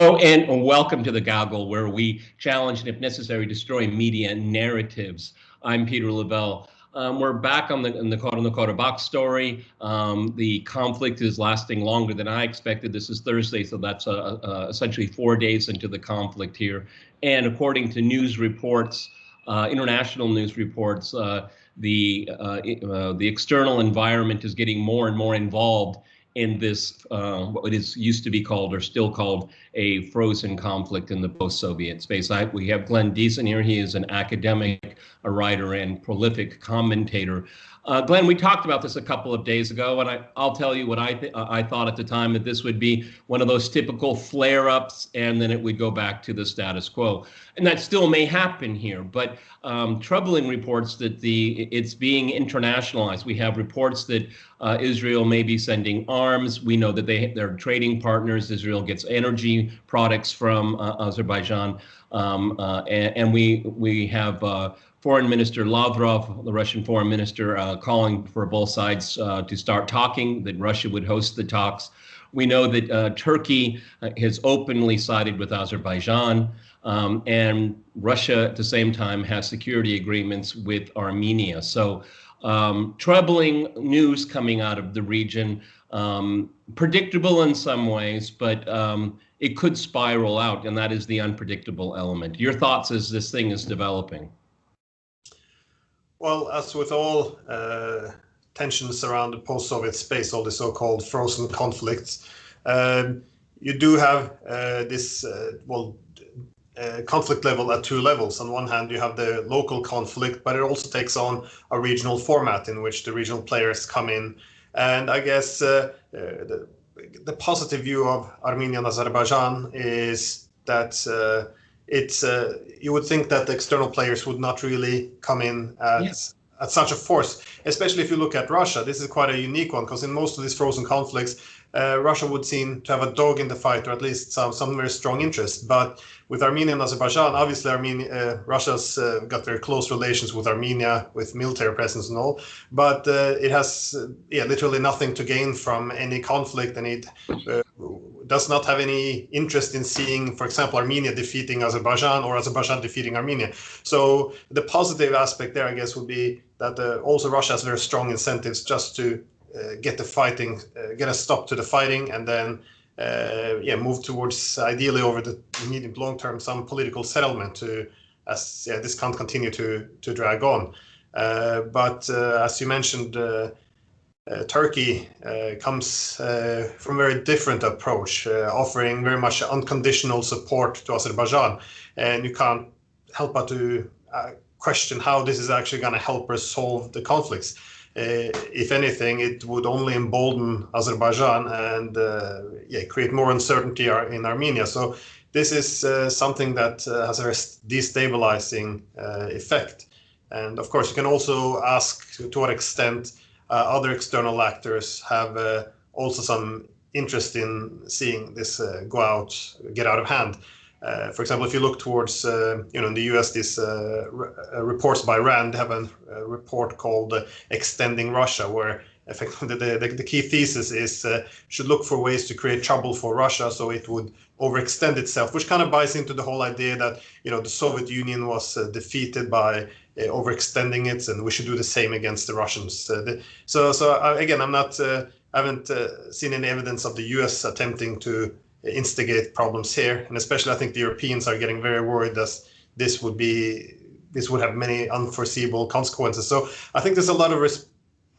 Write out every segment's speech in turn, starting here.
Oh, and welcome to the Gaggle, where we challenge and, if necessary, destroy media narratives. I'm Peter Lavelle. We're back on the Nagorno-Karabakh story. The conflict is lasting longer than I expected. This is Thursday, so that's essentially 4 days into the conflict here. And according to news reports, international news reports, the external environment is getting more and more involved in this, what is used to be called or still called a frozen conflict in the post-Soviet space. We have Glenn Diesen here. He is an academic, a writer, and prolific commentator. Glenn, we talked about this a couple of days ago, and I'll tell you what I thought at the time, that this would be one of those typical flare-ups, and then it would go back to the status quo. And that still may happen here, but troubling reports that it's being internationalized. We have reports that Israel may be sending arms. We know that they're trading partners. Israel gets energy products from Azerbaijan, and we have Foreign Minister Lavrov, the Russian foreign minister, calling for both sides to start talking, that Russia would host the talks. We know that Turkey has openly sided with Azerbaijan, and Russia at the same time has security agreements with Armenia. So troubling news coming out of the region, predictable in some ways, but it could spiral out, and that is the unpredictable element. Your thoughts as this thing is developing? Well, as with all tensions around the post-Soviet space, all the so-called frozen conflicts, you do have this conflict level at two levels. On one hand, you have the local conflict, but it also takes on a regional format in which the regional players come in. And I guess the positive view of Armenia and Azerbaijan is that you would think that the external players would not really come in at such a force, especially if you look at Russia. This is quite a unique one, because in most of these frozen conflicts, Russia would seem to have a dog in the fight, or at least some very strong interest. But with Armenia and Azerbaijan, obviously Russia's got very close relations with Armenia, with military presence and all, but it has literally nothing to gain from any conflict, and it does not have any interest in seeing, for example, Armenia defeating Azerbaijan or Azerbaijan defeating Armenia. So the positive aspect there, I guess, would be that also Russia has very strong incentives just to get the fighting, get a stop to the fighting, and then move towards, ideally over the medium to long term, some political settlement this can't continue to drag on. But as you mentioned, Turkey comes from a very different approach, offering very much unconditional support to Azerbaijan, and you can't help but to question how this is actually going to help resolve the conflicts. If anything, it would only embolden Azerbaijan and create more uncertainty in Armenia. So this is something that has a destabilizing effect. And of course, you can also ask to what extent other external actors have also some interest in seeing this get out of hand. For example, if you look towards, in the US, these reports by RAND have a report called Extending Russia, where effectively the key thesis is should look for ways to create trouble for Russia so it would overextend itself, which kind of buys into the whole idea that, the Soviet Union was defeated by overextending it, and we should do the same against the Russians. Again, I haven't seen any evidence of the US attempting to instigate problems here, and especially I think the Europeans are getting very worried that this would have many unforeseeable consequences. So I think there's a lot of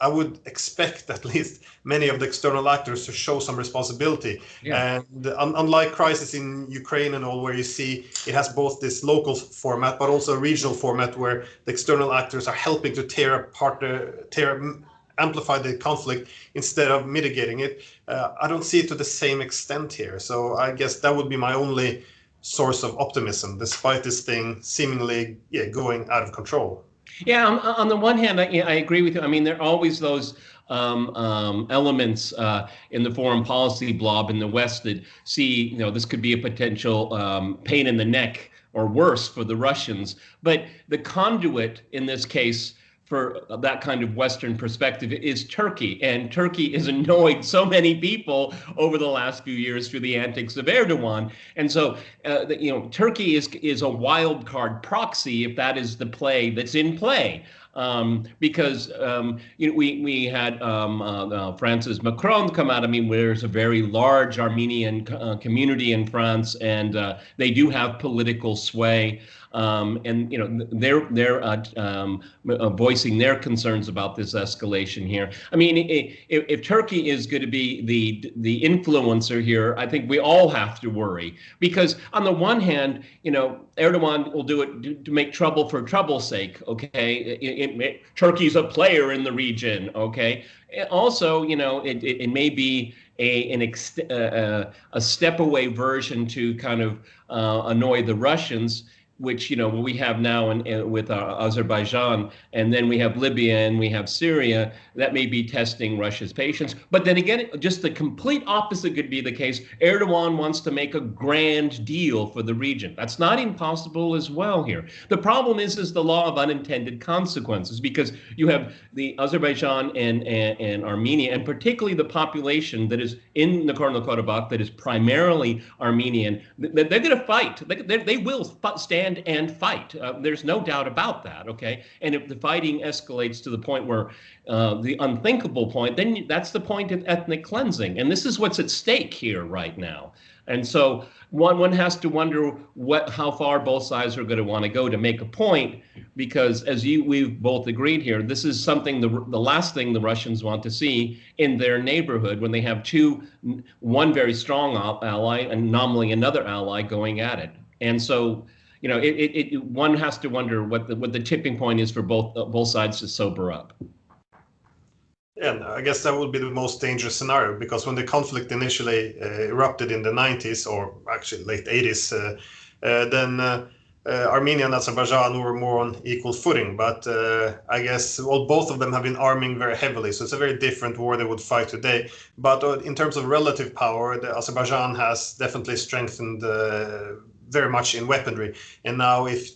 I would expect at least many of the external actors to show some responsibility. Yeah. And unlike crisis in Ukraine and all, where you see it has both this local format but also a regional format where the external actors are helping to amplify the conflict instead of mitigating it. I don't see it to the same extent here. So I guess that would be my only source of optimism, despite this thing seemingly going out of control. Yeah, on the one hand, I agree with you. I mean, there are always those elements in the foreign policy blob in the West that see, this could be a potential pain in the neck or worse for the Russians. But the conduit in this case for that kind of Western perspective is Turkey. And Turkey has annoyed so many people over the last few years through the antics of Erdogan. And so, Turkey is a wild card proxy if that is the play that's in play. Because we had France's Macron come out. I mean, there's a very large Armenian community in France, and they do have political sway. And they're voicing their concerns about this escalation here. I mean, if Turkey is going to be the influencer here, I think we all have to worry, because on the one hand, Erdogan will do it to make trouble for trouble's sake. Okay, Turkey's a player in the region. Okay, also, it may be a step away version to kind of annoy the Russians, which we have now with Azerbaijan, and then we have Libya and we have Syria. That may be testing Russia's patience. But then again, just the complete opposite could be the case. Erdogan wants to make a grand deal for the region. That's not impossible as well here. The problem is the law of unintended consequences, because you have the Azerbaijan and Armenia, and particularly the population that is in Nagorno-Karabakh that is primarily Armenian. They're going to fight. They will stand and fight. There's no doubt about that. Okay, and if the fighting escalates to the point where the unthinkable point, then that's the point of ethnic cleansing, and this is what's at stake here right now. And so one has to wonder how far both sides are going to want to go to make a point, because as we've both agreed here, this is something the last thing the Russians want to see in their neighborhood when they have one very strong ally and nominally another ally going at it. And so one has to wonder what the tipping point is for both sides to sober up. Yeah, and I guess that would be the most dangerous scenario, because when the conflict initially erupted in the 90s, or actually late 80s, then Armenia and Azerbaijan were more on equal footing. But I guess both of them have been arming very heavily, so it's a very different war they would fight today. But in terms of relative power, Azerbaijan has definitely strengthened very much in weaponry. And now if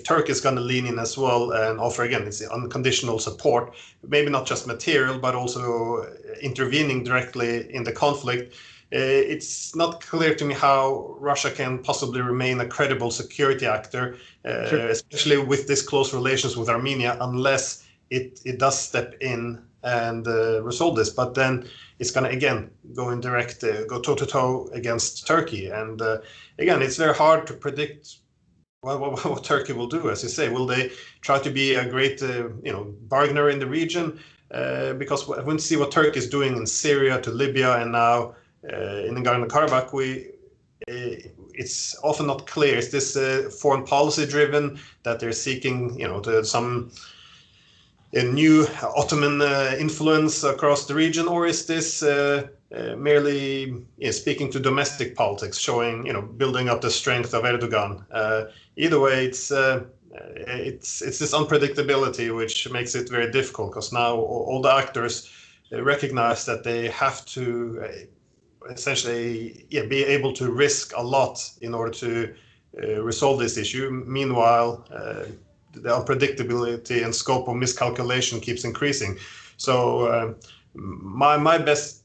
Turkey is going to lean in as well and offer, again, it's unconditional support, maybe not just material, but also intervening directly in the conflict, it's not clear to me how Russia can possibly remain a credible security actor, sure, especially with this close relations with Armenia, unless it does step in and resolve this. But then it's going to, again, go toe-to-toe against Turkey. And again, it's very hard to predict what Turkey will do. As you say, will they try to be a great bargainer in the region? Because when we see what Turkey is doing in Syria to Libya and now in Nagorno-Karabakh, it's often not clear. Is this foreign policy driven, that they're seeking some a new Ottoman influence across the region, or is this merely speaking to domestic politics, showing building up the strength of Erdogan? Either way, it's this unpredictability which makes it very difficult, because now all the actors recognize that they have to essentially be able to risk a lot in order to resolve this issue. Meanwhile, the unpredictability and scope of miscalculation keeps increasing. So my best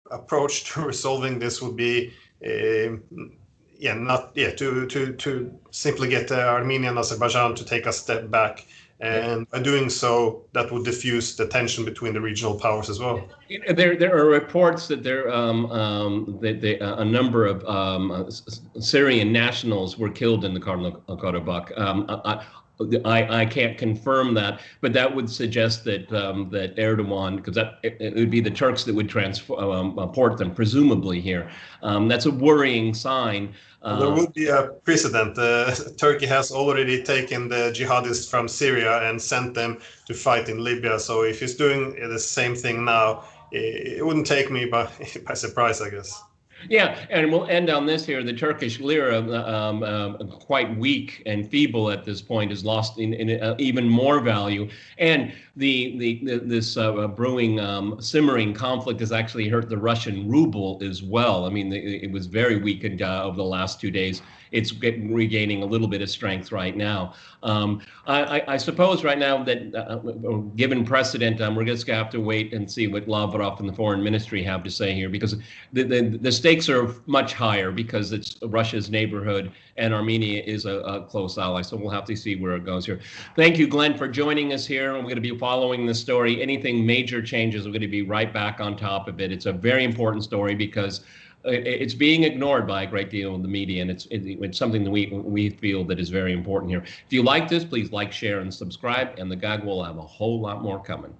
approach to resolving this would be to simply get Armenia and Azerbaijan to take a step back, and by doing so, that would diffuse the tension between the regional powers as well. There are reports that a number of Syrian nationals were killed in the Nagorno-Karabakh. I can't confirm that, but that would suggest that Erdogan, because it would be the Turks that would transport them, presumably here. That's a worrying sign. There would be a precedent. Turkey has already taken the jihadists from Syria and sent them to fight in Libya. So if he's doing the same thing now, it wouldn't take me by surprise, I guess. Yeah, and we'll end on this here. The Turkish lira, quite weak and feeble at this point, has lost in even more value. And this brewing, simmering conflict has actually hurt the Russian ruble as well. I mean, it was very weakened over the last 2 days. It's regaining a little bit of strength right now. I suppose right now that given precedent, we're just going to have to wait and see what Lavrov and the foreign ministry have to say here, because the stakes are much higher because it's Russia's neighborhood and Armenia is a close ally. So we'll have to see where it goes here. Thank you, Glenn, for joining us here. We're going to be following the story. Anything major changes, we're going to be right back on top of it. It's a very important story because it's being ignored by a great deal of the media, and it's something that we feel that is very important here. If you like this, please like, share, and subscribe, and the GAG will have a whole lot more coming.